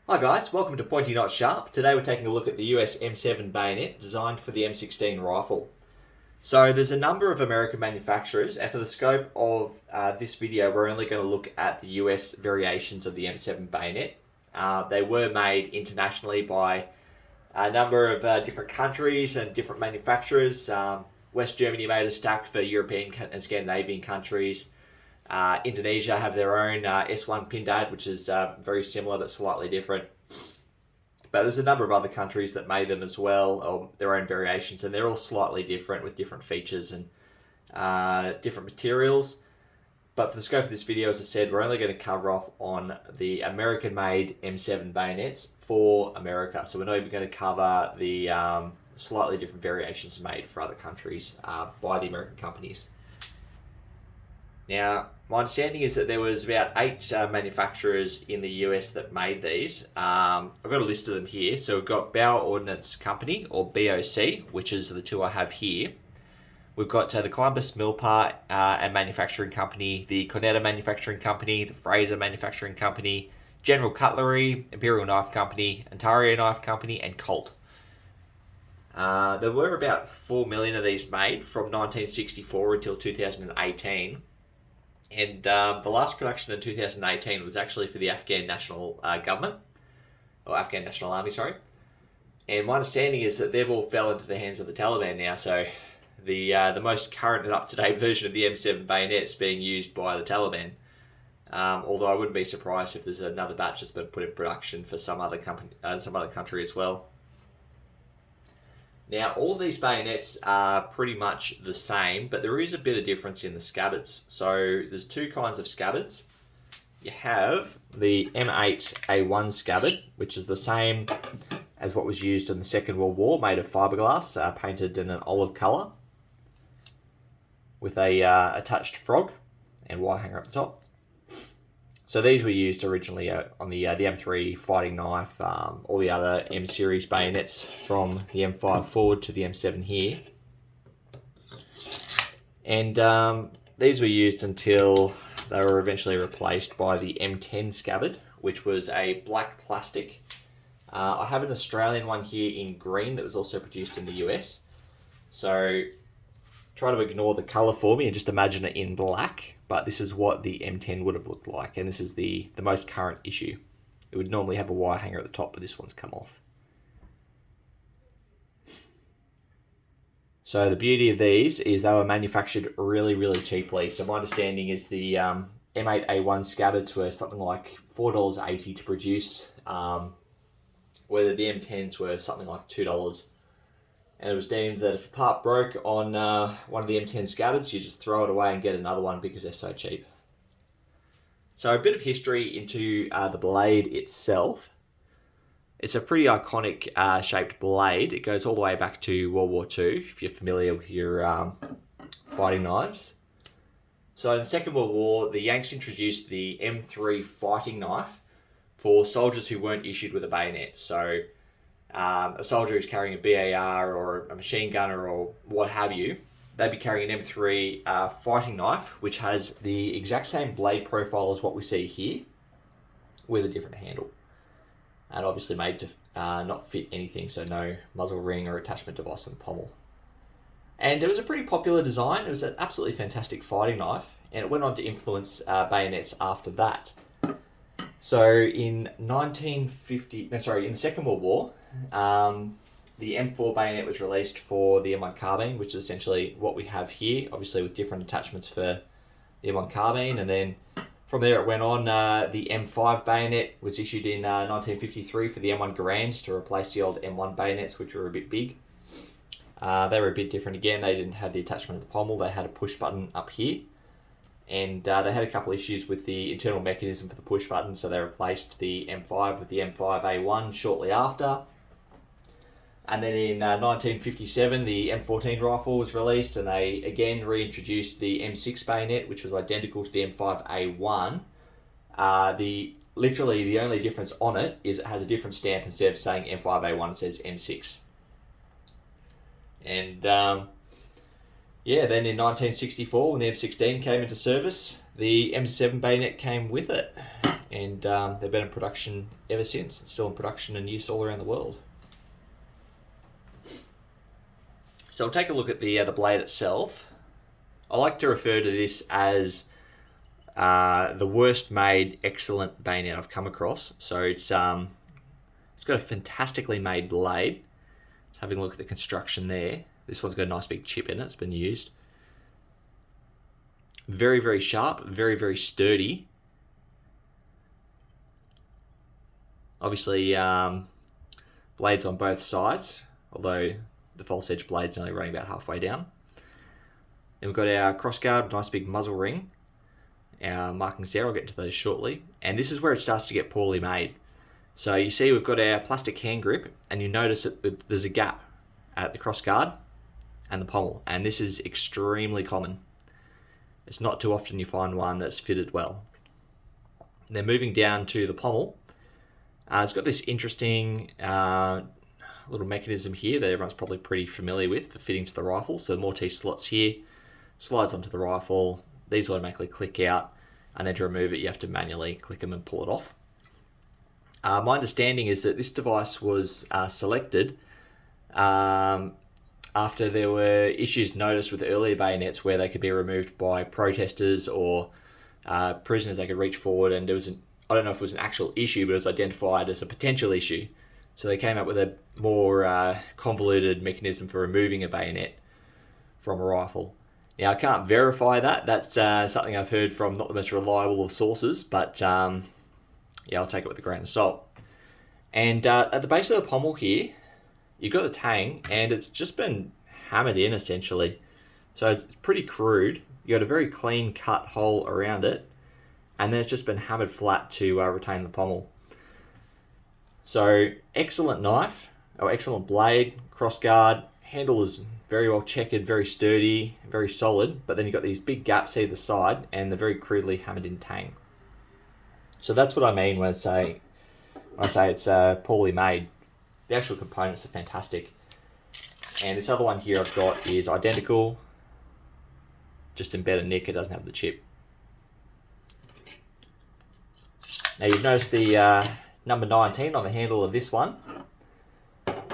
Hi guys, welcome to Pointy Not Sharp. Today we're taking a look at the US M7 Bayonet designed for the M16 rifle. So there's a number of American manufacturers, and for the scope of this video we're only going to look at the US variations of the M7 Bayonet. They were made internationally by a number of different countries and different manufacturers. West Germany made a stack for European and Scandinavian countries. Indonesia have their own S1 Pindad, which is very similar but slightly different. But there's a number of other countries that made them as well, or their own variations, and they're all slightly different with different features and different materials. But for the scope of this video, as I said, we're only going to cover off on the American-made M7 bayonets for America. So we're not even going to cover the slightly different variations made for other countries by the American companies. Now, my understanding is that there was about 8 manufacturers in the US that made these. I've got a list of them here. So we've got Bauer Ordnance Company, or BOC, which is the two I have here. We've got the Columbus Millpart and Manufacturing Company, the Cornetta Manufacturing Company, the Fraser Manufacturing Company, General Cutlery, Imperial Knife Company, Ontario Knife Company, and Colt. There were about 4 million of these made from 1964 until 2018. And the last production in 2018 was actually for the Afghan National Government, or Afghan National Army, sorry. And my understanding is that they've all fell into the hands of the Taliban now, so the most current and up-to-date version of the M7 bayonet is being used by the Taliban. Although I wouldn't be surprised if there's another batch that's been put in production for some other country as well. Now, all of these bayonets are pretty much the same, but there is a bit of difference in the scabbards. So there's 2 kinds of scabbards. You have the M8A1 scabbard, which is the same as what was used in the Second World War, made of fiberglass, painted in an olive colour, with a attached frog and wire hanger at the top. So these were used originally on the M3 fighting knife, all the other M series bayonets from the M5 forward to the M7 here. And these were used until they were eventually replaced by the M10 scabbard, which was a black plastic. I have an Australian one here in green that was also produced in the US. So try to ignore the colour for me and just imagine it in black. But this is what the M10 would have looked like, and this is the most current issue. It would normally have a wire hanger at the top, but this one's come off. So the beauty of these is they were manufactured really, really cheaply. So my understanding is the M8A1 scabbards were something like $4.80 to produce, whether the M10s were something like $2. And it was deemed that if a part broke on one of the M10 scabbards, you just throw it away and get another one because they're so cheap. So a bit of history into the blade itself. It's a pretty iconic shaped blade. It goes all the way back to World War II, if you're familiar with your fighting knives. So in the Second World War, the Yanks introduced the M3 fighting knife for soldiers who weren't issued with a bayonet. So a soldier who's carrying a BAR or a machine gunner or what have you, they'd be carrying an M3 fighting knife, which has the exact same blade profile as what we see here, with a different handle. And obviously made to not fit anything, so no muzzle ring or attachment device on the pommel. And it was a pretty popular design. It was an absolutely fantastic fighting knife, and it went on to influence bayonets after that. So in in the Second World War, the M4 bayonet was released for the M1 carbine, which is essentially what we have here, obviously with different attachments for the M1 carbine. And then from there it went on, the M5 bayonet was issued in 1953 for the M1 Garand to replace the old M1 bayonets, which were a bit big. They were a bit different again. They didn't have the attachment of the pommel. They had a push button up here. And they had a couple issues with the internal mechanism for the push button, so they replaced the M5 with the M5A1 shortly after. And then in 1957, the M14 rifle was released, and they again reintroduced the M6 bayonet, which was identical to the M5A1. Literally the only difference on it is it has a different stamp. Instead of saying M5A1, it says M6. And yeah, then in 1964, when the M16 came into service, the M7 bayonet came with it. and they've been in production ever since. It's still in production and use all around the world. So we'll take a look at the blade itself. I like to refer to this as the worst made excellent bayonet I've come across. So it's got a fantastically made blade. Just having a look at the construction there. This one's got a nice big chip in it. It's been used. Very, very sharp. Very, very sturdy. Obviously, blades on both sides, although the false edge blade's only running about halfway down. Then we've got our crossguard, nice big muzzle ring. Our markings there, I'll get to those shortly. And this is where it starts to get poorly made. So you see we've got our plastic hand grip, and you notice that there's a gap at the crossguard and the pommel, and this is extremely common. It's not too often you find one that's fitted well. Then moving down to the pommel, it's got this interesting little mechanism here that everyone's probably pretty familiar with for fitting to the rifle. So the Mortise slots here, slides onto the rifle, these automatically click out, and then to remove it you have to manually click them and pull it off. My understanding is that this device was selected after there were issues noticed with earlier bayonets where they could be removed by protesters or prisoners. They could reach forward, and there was I don't know if it was an actual issue, but it was identified as a potential issue. So they came up with a more convoluted mechanism for removing a bayonet from a rifle. Now, I can't verify that. That's something I've heard from not the most reliable of sources, but yeah, I'll take it with a grain of salt. And at the base of the pommel here, you've got the tang, and it's just been hammered in, essentially. So it's pretty crude. You've got a very clean cut hole around it, and then it's just been hammered flat to retain the pommel. So, excellent knife, or excellent blade, crossguard, handle is very well checkered, very sturdy, very solid, but then you've got these big gaps either side, and the very crudely hammered in tang. So that's what I mean when I say it's poorly made. The actual components are fantastic. And this other one here I've got is identical, just in better nick, it doesn't have the chip. Now you've noticed the number 19 on the handle of this one.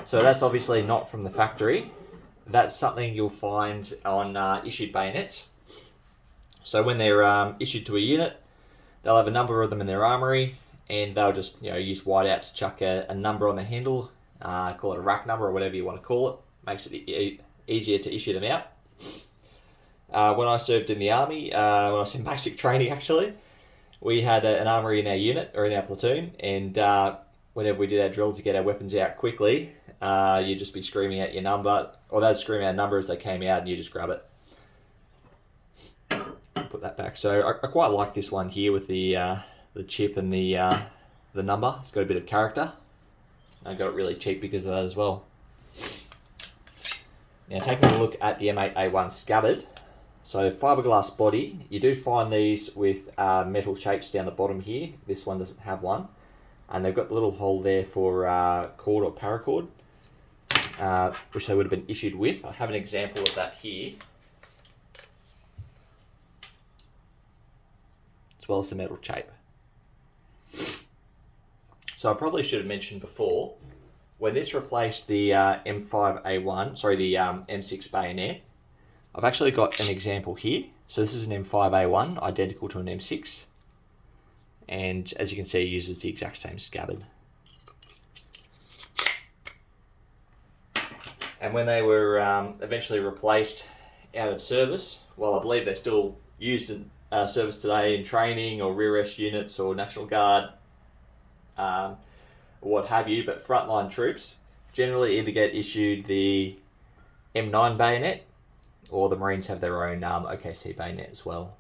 So that's obviously not from the factory. That's something you'll find on issued bayonets. So when they're issued to a unit, they'll have a number of them in their armory, and they'll just use whiteout to chuck a number on the handle, call it a rack number or whatever you want to call it. Makes it easier to issue them out. When I served in the army, when I was in basic training actually, we had an armory in our unit, or in our platoon, and whenever we did our drill to get our weapons out quickly, you'd just be screaming out your number, or they'd scream out a number as they came out, and you just grab it. Put that back. So I quite like this one here with the chip and the number. It's got a bit of character. I got it really cheap because of that as well. Now taking a look at the M8A1 scabbard. So fiberglass body, you do find these with metal shapes down the bottom here. This one doesn't have one. And they've got the little hole there for cord or paracord, which they would have been issued with. I have an example of that here, as well as the metal shape. So I probably should have mentioned before, when this replaced the M6 bayonet, I've actually got an example here. So this is an M5A1, identical to an M6. And as you can see, it uses the exact same scabbard. And when they were eventually replaced out of service, well, I believe they're still used in service today in training or rear rest units or National Guard, or what have you, but frontline troops generally either get issued the M9 bayonet, or the Marines have their own OKC bayonet as well.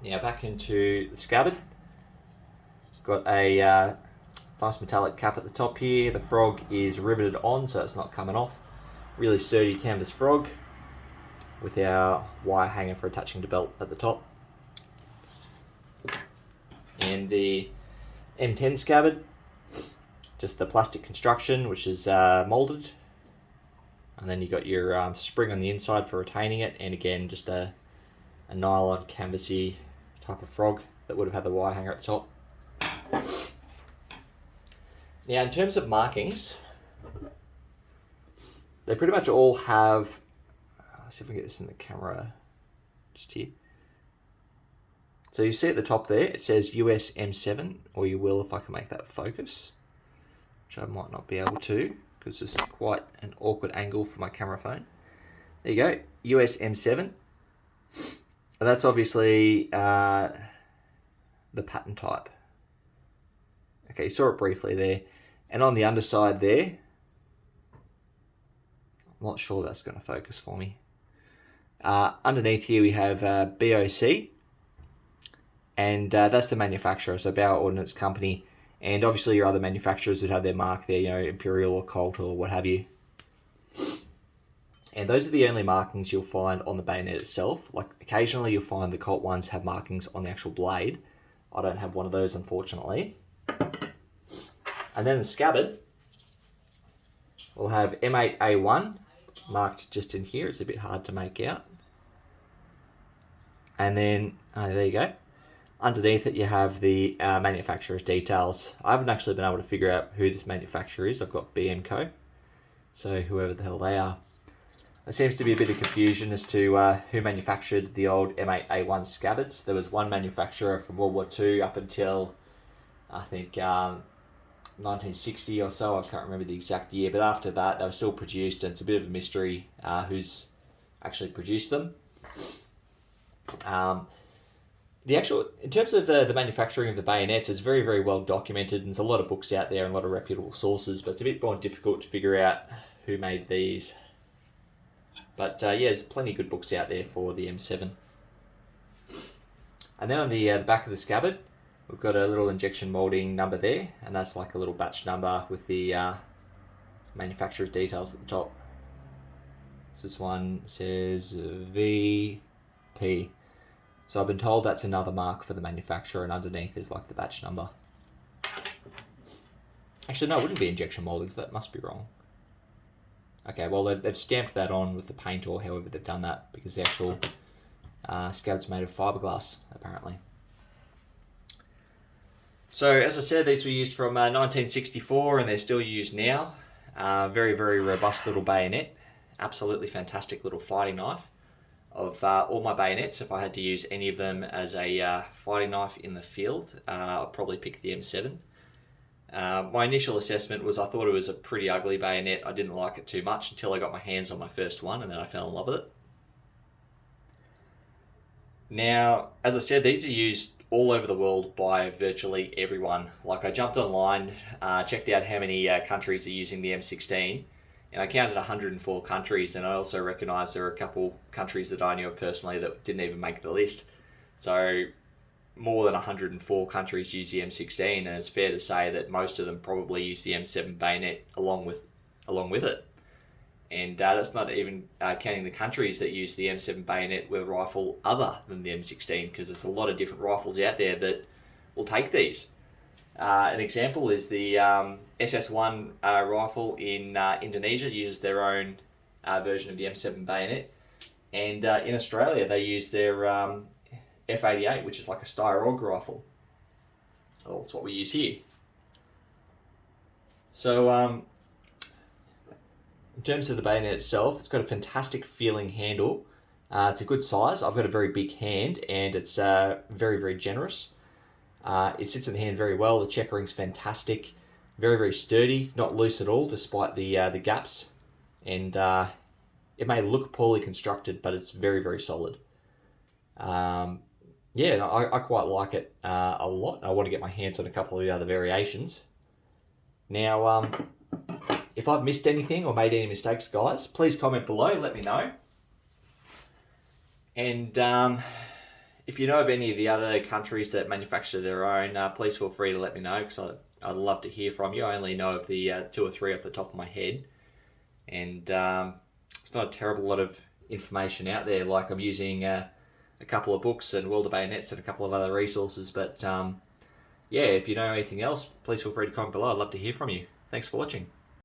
Now back into the scabbard. Got a nice metallic cap at the top here. The frog is riveted on, so it's not coming off. Really sturdy canvas frog with our wire hanger for attaching the belt at the top. And the M10 scabbard, just the plastic construction, which is moulded. And then you got your spring on the inside for retaining it, and again just a nylon canvasy type of frog that would have had the wire hanger at the top. Now, in terms of markings, they pretty much all have, let's see if we can get this in the camera, just here. So you see at the top there, it says US M7, or you will if I can make that focus, which I might not be able to, because this is quite an awkward angle for my camera phone. There you go, US M7. And that's obviously the pattern type. Okay, you saw it briefly there. And on the underside there, I'm not sure that's going to focus for me. Underneath here we have BOC, and that's the manufacturer, so Bauer Ordnance Company. And obviously your other manufacturers would have their mark there, you know, Imperial or Colt or what have you. And those are the only markings you'll find on the bayonet itself. Like occasionally you'll find the Colt ones have markings on the actual blade. I don't have one of those, unfortunately. And then the scabbard will have M8A1 marked just in here. It's a bit hard to make out. And then, there you go. Underneath it you have the manufacturer's details. I haven't actually been able to figure out who this manufacturer is. I've got BMCO, so whoever the hell they are. There seems to be a bit of confusion as to who manufactured the old M8A1 scabbards. There was one manufacturer from World War II up until, I think, 1960 or so. I can't remember the exact year, but after that they were still produced, and it's a bit of a mystery who's actually produced them. In terms of the manufacturing of the bayonets, it's very, very well documented, and there's a lot of books out there and a lot of reputable sources, but it's a bit more difficult to figure out who made these. But yeah, there's plenty of good books out there for the M7. And then on the back of the scabbard, we've got a little injection molding number there, and that's like a little batch number with the manufacturer's details at the top. This one says VP. So I've been told that's another mark for the manufacturer, and underneath is like the batch number. Actually, no, it wouldn't be injection molding, so that must be wrong. Okay, well, they've stamped that on with the paint, or however they've done that, because the actual scabbard's made of fiberglass, apparently. So, as I said, these were used from 1964, and they're still used now. Very, very robust little bayonet. Absolutely fantastic little fighting knife. Of all my bayonets, if I had to use any of them as a fighting knife in the field, I'd probably pick the M7. My initial assessment was I thought it was a pretty ugly bayonet. I didn't like it too much until I got my hands on my first one, and then I fell in love with it. Now, as I said, these are used all over the world by virtually everyone. Like, I jumped online, checked out how many countries are using the M16, and I counted 104 countries, and I also recognised there are a couple countries that I knew of personally that didn't even make the list. So more than 104 countries use the M16, and it's fair to say that most of them probably use the M7 bayonet along with it. And that's not even counting the countries that use the M7 bayonet with a rifle other than the M16, because there's a lot of different rifles out there that will take these. An example is the SS1 rifle in Indonesia uses their own version of the M7 bayonet, and in Australia they use their F88, which is like a Steyr rifle. Well, that's what we use here. So in terms of the bayonet itself, it's got a fantastic feeling handle. It's a good size. I've got a very big hand, and it's very, very generous. It sits in the hand very well. The checkering's fantastic. Very, very sturdy. Not loose at all, despite the gaps. And it may look poorly constructed, but it's very, very solid. Yeah, I quite like it a lot. I want to get my hands on a couple of the other variations. Now, if I've missed anything or made any mistakes, guys, please comment below. Let me know. And if you know of any of the other countries that manufacture their own, please feel free to let me know, because I'd love to hear from you. I only know of the 2 or 3 off the top of my head. And it's not a terrible lot of information out there. Like, I'm using a couple of books and World of Bayonets and a couple of other resources. But yeah, if you know anything else, please feel free to comment below. I'd love to hear from you. Thanks for watching.